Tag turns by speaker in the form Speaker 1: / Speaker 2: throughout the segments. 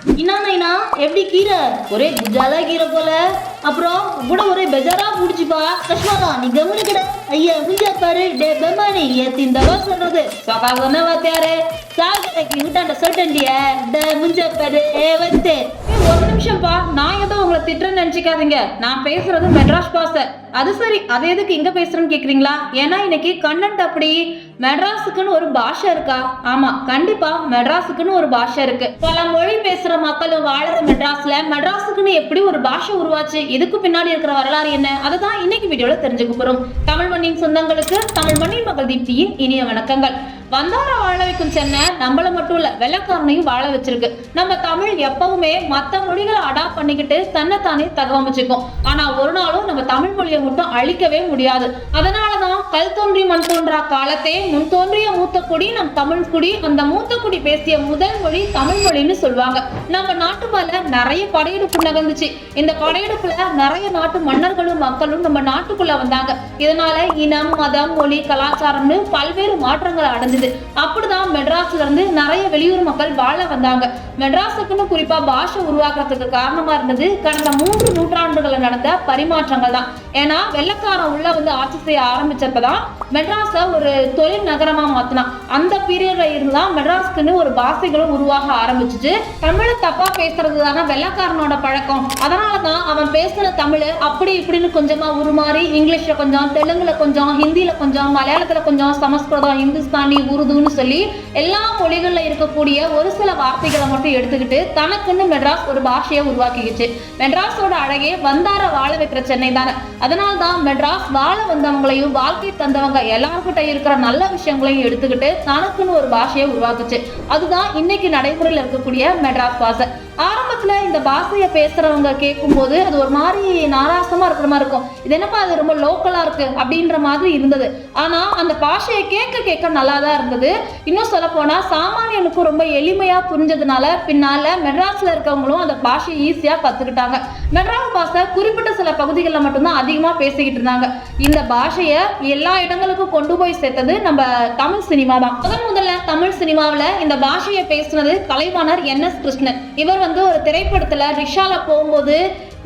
Speaker 1: இன்னா எப்படி கீரை ஒரே குஜாலா கீரை போல. அப்புறம் கூட ஒரே பெஜாரா புடிச்சுப்பா. கஷ்மாதா நீ கவனிக்கட. ஐயா புரிஞ்சா பாரு. டே பெமானி ஏத்திந்தவா சொல்றது சொக்காவுன்னா வாத்தியாரு சாகரைக்கு விட்டாண்ட சொல்லிட்டிய. டே முஞ்சா பாரு வந்து ஒரு நிமிஷம்ப்பா. நான் ஏதோ உங்களை திட்டுறேன்னு நினைச்சிக்காதீங்க. நான் பேசுறது மெட்ராஸ் பாஷை. அது சரி, அதை எதுக்கு இங்க பேசுறேன்னு கேக்குறீங்களா? ஏன்னா இன்னைக்கு கண்டென்ட் அப்படி. மெட்ராஸுக்குன்னு ஒரு பாஷை இருக்கா? ஆமா, கண்டிப்பா மெட்ராஸுக்குன்னு ஒரு பாஷை இருக்கு. பல மொழி பேசுற மக்களும் வாழற மெட்ராஸ்ல மெட்ராஸுக்குன்னு எப்படி ஒரு பாஷை உருவாச்சு, இதுக்கு பின்னாடி இருக்கிற வரலாறு என்ன, அதுதான் இன்னைக்கு வீடியோல தெரிஞ்சுக்க போறோம். தமிழ் மண்ணின் சொந்தங்களுக்கு தமிழ் மண்ணின் மகள் தீப்தியின் இனிய வணக்கங்கள். வந்தார வாழ வைக்கும் சென்னை நம்மள மட்டும் இல்ல வெள்ளக்காரனையும் வாழ வச்சிருக்கு. நம்ம தமிழ் எப்பவுமே மற்ற மொழிகளை அடாப்ட் பண்ணிக்கிட்டு தன்னைத்தானே தகவமைச்சுக்கும். ஆனா ஒரு நாளும் நம்ம தமிழ் மொழியை மட்டும் அழிக்கவே முடியாது. அதனாலதான் கல் தோன்றி மண் தோன்றா காலத்தே முன் தோன்றிய மூத்த குடி நம் தமிழ் குடி. அந்த மூத்த குடி பேசிய முதல் மொழி தமிழ் மொழின்னு சொல்லுவாங்க. நம்ம நாட்டு மேல நிறைய படையெடுப்பு நகர்ந்துச்சு. இந்த படையெடுப்புல நிறைய நாட்டு மன்னர்களும் மக்களும் நம்ம நாட்டுக்குள்ள வந்தாங்க. இதனால இனம், மதம், மொழி, கலாச்சாரம்னு பல்வேறு மாற்றங்கள் அடைஞ்சது. அப்படிதான் மெட்ராஸ்ல இருந்து நிறைய வெளியூர் மக்கள் வாழ வந்தாங்க. மெட்ராஸுக்குன்னு குறிப்பா பாஷை உருவாக்குறதுக்கு காரணமா இருந்தது கடந்த 3 நூற்றாண்டுகளை நடந்த பரிமாற்றங்கள் தான். ஏன்னா வெள்ளக்காரன் உள்ள வந்து ஆட்சி செய்ய ஆரம்பிச்சப்பதான் மெட்ராஸ ஒரு தொழில் நகரமா மாத்தினான். அந்த பீரியட்ல இருந்தான் மெட்ராஸ்க்குன்னு ஒரு பாஷைகளும் உருவாக ஆரம்பிச்சுச்சு. தமிழை தப்பா பேசுறது தானே வெள்ளக்காரனோட பழக்கம். அதனாலதான் அவன் பேசுற தமிழ் அப்படி இப்படின்னு கொஞ்சமா உருமாறி இங்கிலீஷ்ல கொஞ்சம், தெலுங்குல கொஞ்சம், ஹிந்தியில கொஞ்சம், மலையாளத்துல கொஞ்சம், சமஸ்கிருதம், இந்துஸ்தானி, உருதுன்னு சொல்லி எல்லா மொழிகள்ல இருக்கக்கூடிய ஒரு சில வார்த்தைகளை மட்டும் எடுத்துக்கிட்டு தனக்குன்னு மெட்ராஸ் ஒரு பாஷையை உருவாக்கிடுச்சு. மெட்ராஸோட அழகே வந்தார வாழ வைக்கிற சென்னை தானே. அதனால்தான் மெட்ராஸ் வாழ வந்தவங்களையும் வாழ்க்கை தந்தவங்க எல்லார்கிட்ட இருக்கிற நல்ல விஷயங்களையும் எடுத்துக்கிட்டு தனக்குன்னு ஒரு பாஷையை உருவாக்குச்சு. அதுதான் இன்னைக்கு நடைமுறையில் இருக்கக்கூடிய மெட்ராஸ் பாஷை. ஆரம்பத்துல இந்த பாஷையை பேசுறவங்க கேட்கும் போது அது ஒரு மாதிரி நாராசமா இருக்கிற மாதிரி இருக்கும். இது என்னப்பா அது ரொம்ப லோக்கலா இருக்கு அப்படின்ற மாதிரி இருந்தது. ஆனா அந்த பாஷையை கேட்க கேட்க நல்லா தான் இருந்தது. இன்னும் சொல்ல போனா சாமானியனுக்கும் ரொம்ப எளிமையா புரிஞ்சதுனால பின்னால மெட்ராஸ்ல இருக்கவங்களும் அந்த பாஷையை ஈஸியா கத்துக்கிட்டாங்க. மெட்ராஸ் பாஷை குறிப்பிட்ட சில பகுதிகளில் மட்டும்தான் அதிகமா பேசிக்கிட்டு இருந்தாங்க. இந்த பாஷையை எல்லா இடங்களுக்கும் கொண்டு போய் சேர்த்தது நம்ம தமிழ் சினிமா தான். முதல்ல தமிழ் சினிமாவில் இந்த பாஷையை பேசினது கலைவாணர் NS கிருஷ்ணன். இவர் வந்து ஒரு திரைப்படத்துல ரிக்ஷால போகும்போது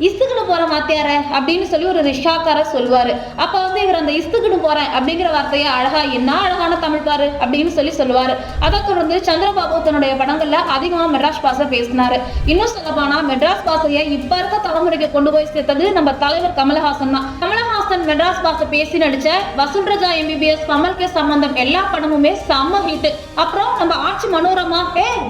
Speaker 1: இஸ்துக்குன்னு போற மாத்தியார அப்படின்னு சொல்லி ஒரு ரிக்ஷாக்கார சொல்லுவாரு. அப்ப வந்து இவர் அந்த இஸ்துக்குன்னு போறேன் அப்படிங்கிற வார்த்தையை அழகா என்ன அழகான தமிழ் பாரு அப்படின்னு சொல்லி சொல்லுவாரு. அதை தொடர்ந்து சந்திரபாபு தன்னுடைய படங்கள்ல அதிகமா மெட்ராஸ் பாஷை பேசினாரு. இன்னும் சொல்ல போனா மெட்ராஸ் பாஷையை இப்ப இருக்க தலைமுறைக்கு கொண்டு போய் சேர்த்தது நம்ம தலைவர் கமலஹாசன் தான். கமலஹாசன் மெட்ராஸ் பாஷை பேசி நடிச்ச வசூல்ராஜா MBBS, கமல் கே சம்பந்தம் எல்லா படமுமே செம்ம ஹிட். அப்புறம் நம்ம ஆட்சி மனோரமா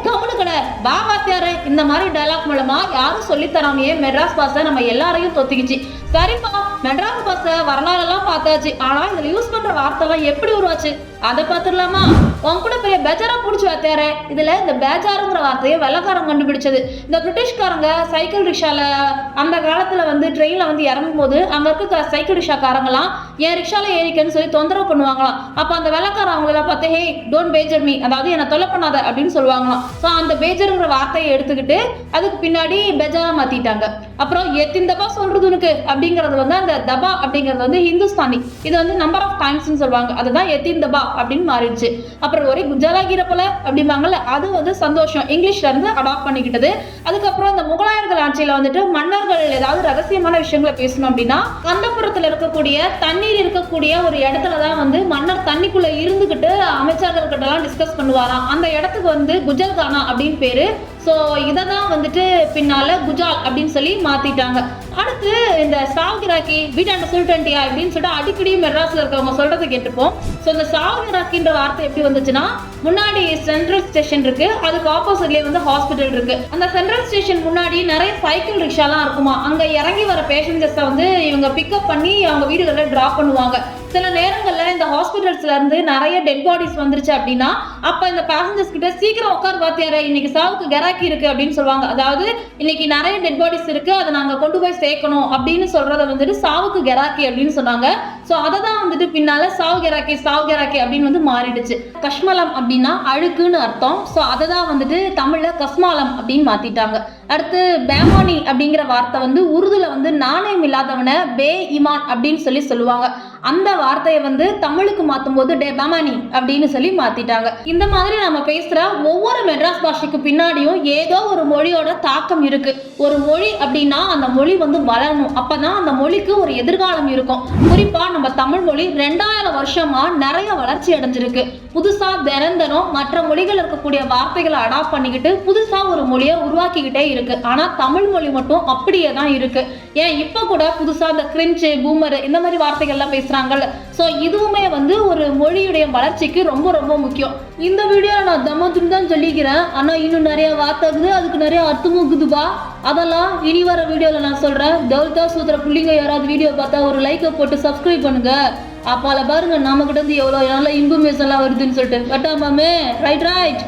Speaker 1: கவனுக்கட பாபாத்தியாரு இந்த மாதிரி டைலாக் மூலமா யாரும் சொல்லித்தராமையே மெட்ராஸ் பாஷை நம்ம எல்லாரையும் தொத்திக்கிச்சு. சரிப்பா, மெட்ராஸ் பாஷை வரலாறு எல்லாம் பார்த்தாச்சு. ஆனா இதுல யூஸ் பண்ற வார்த்தை எல்லாம் எப்படி உருவாச்சு அதை பார்த்துடலாமா? உன் கூட பெரிய பேஜாரா பிடிச்சி வாத்தியார. இதுல இந்த பேஜாருங்கிற வார்த்தையை வெள்ளக்காரங்க கண்டுபிடிச்சது. இந்த பிரிட்டிஷ்காரங்க சைக்கிள் ரிக்ஷால அந்த காலத்துல வந்து ட்ரெயின்ல வந்து இறங்கும் போது அங்க இருக்க சைக்கிள் ரிக்ஷாக்காரங்களாம் என் ரிக்ஷால ஏறிக்கன்னு சொல்லி தொந்தரவு பண்ணுவாங்களாம். அப்ப அந்த வெள்ளக்காரன் அவங்கள பார்த்து ஹே டோன்ட் பேஜர் மீ, அதாவது என்ன தொல்லை பண்ணாத அப்படின்னு சொல்லுவாங்களாம். ஸோ அந்த பேஜருங்கிற வார்த்தையை எடுத்துக்கிட்டு அதுக்கு பின்னாடி பேஜாரா மாத்திட்டாங்க. அப்புறம் எத்திந்தபா சொல்றது உனக்கு அப்படிங்கிறது வந்து அந்த தபா அப்படிங்கிறது வந்து ஹிந்துஸ்தானி. இது வந்து நம்பர் ஆஃப் டைம்ஸ்ன்னு சொல்லுவாங்க. அதுதான் எத்திந்தபா அப்படின்னு மாறிடுச்சு. அப்புறம் ஒரே குஜாலா கீரை போல அப்படிம்பாங்கல்ல, அது வந்து சந்தோஷம் இங்கிலீஷ்ல இருந்து அடாப்ட் பண்ணிக்கிட்டது. அதுக்கப்புறம் இந்த முகலாயர்கள் ஆட்சியில வந்துட்டு மன்னர்கள் ஏதாவது ரகசியமான விஷயங்களை பேசணும் அப்படின்னா கந்தபுரத்துல இருக்கக்கூடிய தண்ணீர் இருக்கக்கூடிய ஒரு இடத்துலதான் வந்து மன்னர் தண்ணிக்குள்ள இருந்துகிட்டு அமைச்சர்கள் கிட்ட எல்லாம் டிஸ்கஸ் பண்ணுவாராம். அந்த இடத்துக்கு வந்து குஜல்கானா அப்படின்னு பேரு. ஸோ இதை தான் வந்துட்டு பின்னால குஜால் அப்படின்னு சொல்லி மாத்திட்டாங்க. அடுத்து இந்த சாவ்கிராக்கி வீட்டாண்ட சொல்லிட்டியா அப்படின்னு சொல்லிட்டு அடிக்கடி மெட்ராஸ்ல இருக்கவங்க சொல்றதை கேட்டுப்போம். ஸோ இந்த சாவ்கிராக்கின்ற வார்த்தை எப்படி வந்துச்சுன்னா, முன்னாடி சென்ட்ரல் ஸ்டேஷன் இருக்கு, அதுக்கு ஆப்போசிட்லேயே வந்து ஹாஸ்பிட்டல் இருக்கு. அந்த சென்ட்ரல் ஸ்டேஷன் முன்னாடி நிறைய சைக்கிள் ரிக்ஷாலாம் இருக்குமா. அங்க இறங்கி வர பேசஞ்சர்ஸை வந்து இவங்க பிக்கப் பண்ணி அவங்க வீடுகளில் டிராப் பண்ணுவாங்க. சில நேரங்கள்ல இந்த ஹாஸ்பிட்டல்ஸ்ல இருந்து நிறைய டெட் பாடிஸ் வந்துருச்சு அப்படின்னா அப்ப இந்த பேசஞ்சர்ஸ் கிட்ட சீக்கிரம் உட்கார் பாத்தியாரு, இன்னைக்கு சாவுக்கு கெராக்கி இருக்கு அப்படின்னு சொல்லுவாங்க. அதாவது இன்னைக்கு நிறைய டெட் பாடிஸ் இருக்கு, அதை நாங்க கொண்டு போய் சேர்க்கணும் அப்படின்னு சொல்றத வந்துட்டு சாவுக்கு கெராக்கி அப்படின்னு சொன்னாங்க. ஸோ அதை தான் வந்துட்டு பின்னால சாவு கெராக்கி அப்படின்னு வந்து மாறிடுச்சு. கஷ்மலம் அப்படின்னா அழுக்குன்னு அர்த்தம். ஸோ அதை தான் வந்துட்டு தமிழ்ல கஸ்மாலம் அப்படின்னு மாத்திட்டாங்க. அடுத்து பேமானி அப்படிங்கிற வார்த்தை வந்து உருதுல வந்து நாணயம் இல்லாதவனை பே இமான் அப்படின்னு சொல்லுவாங்க. அந்த வார்த்தையை வந்து தமிழுக்கு மாற்றும் போது டே பேமானி அப்படின்னு சொல்லி மாத்திட்டாங்க. இந்த மாதிரி நம்ம பேசுற ஒவ்வொரு மெட்ராஸ் பாஷைக்கு பின்னாடியும் ஏதோ ஒரு மொழியோட தாக்கம் இருக்கு. ஒரு மொழி அப்படின்னா அந்த மொழி வந்து வளரணும், அப்பதான் அந்த மொழிக்கு ஒரு எதிர்காலம் இருக்கும். குறிப்பா நம்ம தமிழ் மொழி 2000 வருஷமா நிறைய வளர்ச்சி அடைஞ்சிருக்கு. புதுசா தினம் மற்ற மொழிகள் இருக்கக்கூடிய வார்த்தைகளை அடாப்ட் பண்ணிக்கிட்டு புதுசா ஒரு மொழியை உருவாக்கிக்கிட்டே இருக்கு. ஆனா தமிழ் மொழி மட்டும் அப்படியே தான் இருக்கு. ஏன் இப்ப கூட புதுசா இந்த கிரிஞ்சு, பூமர் இந்த மாதிரி வார்த்தைகள் எல்லாம் பேசுறாங்கல்ல, சோ இதுவுமே வந்து ஒரு மொழியுடைய வளர்ச்சிக்கு ரொம்ப ரொம்ப முக்கியம். இந்த வீடியோ நான் தமத்துன்னு தான் சொல்லிக்கிறேன், ஆனா இன்னும் நிறைய வார்த்தை இருக்குது, அதுக்கு நிறைய அர்த்தமும் இருக்குதுப்பா. அதெல்லாம் இனி வர வீடியோல நான் சொல்றேன். தௌல்தா சூத்திர புள்ளிங்க யாராவது வீடியோ பார்த்தா ஒரு லைக்கை போட்டு சப்ஸ்கிரைப் பண்ணுங்க. அப்பால பாருங்க நம்ம கிட்ட இருந்து எவ்வளவு நல்ல இன்ஃபர்மேஷன் எல்லாம் வருதுன்னு சொல்லிட்டு. பட்டாமாமே ரைட்.